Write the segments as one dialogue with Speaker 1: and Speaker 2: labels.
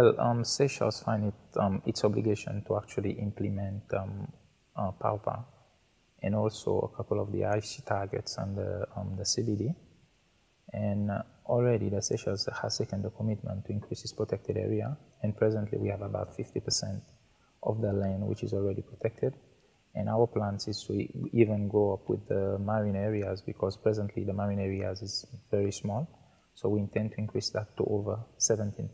Speaker 1: Well, Seychelles find it its obligation to actually implement POWPA and also a couple of the IC targets and the CBD. And already the Seychelles has taken the commitment to increase its protected area, and presently we have about 50% of the land which is already protected. And our plans is to even go up with the marine areas, because presently the marine areas is very small. So we intend to increase that to over 17%.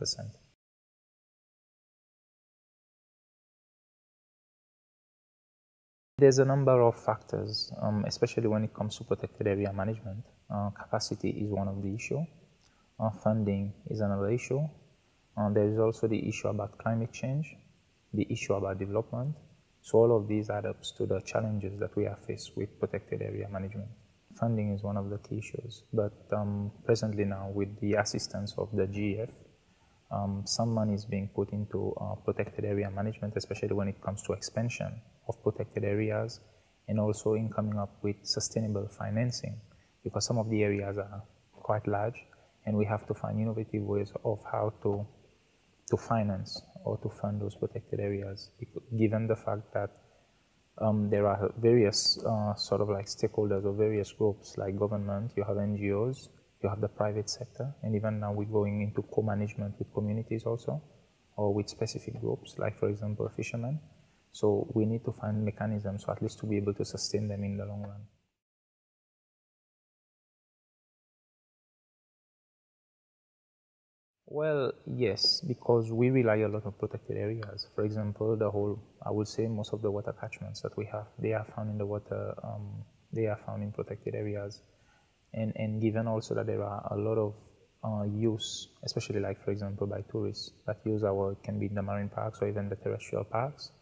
Speaker 1: There's a number of factors, especially when it comes to protected area management. Capacity is one of the issues. Funding is another issue. There is also the issue about climate change, the issue about development. So all of these add up to the challenges that we are faced with protected area management. Funding is one of the key issues, but presently now with the assistance of the GEF, some money is being put into protected area management, especially when it comes to expansion of protected areas, and also in coming up with sustainable financing, because some of the areas are quite large and we have to find innovative ways of how to finance or to fund those protected areas, given the fact that there are various sort of like stakeholders or various groups like government, you have NGOs, you have the private sector, and even now we're going into co-management with communities also, or with specific groups, like for example fishermen. So we need to find mechanisms, so at least to be able to sustain them in the long run. Well, yes, because we rely a lot on protected areas. For example, I would say most of the water catchments that we have, they are found in the water, they are found in protected areas. And given also that there are a lot of use, especially like for example by tourists that use can be in the marine parks or even the terrestrial parks,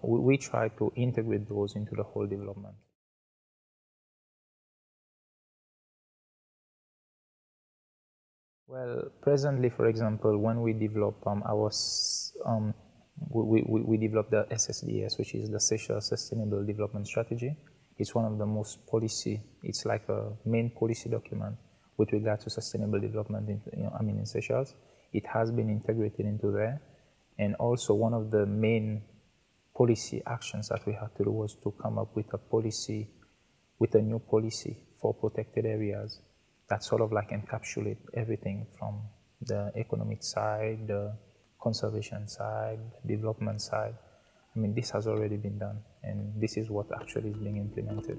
Speaker 1: we try to integrate those into the whole development. Well, presently, for example, when we develop we develop the SSDS, which is the Seychelles Sustainable Development Strategy. It's one of the most it's like a main policy document with regard to sustainable development in Seychelles. It has been integrated into there, and also one of the main policy actions that we had to do was to come up with a new policy for protected areas that sort of like encapsulate everything from the economic side, the conservation side, the development side. I mean, this has already been done, and this is what actually is being implemented.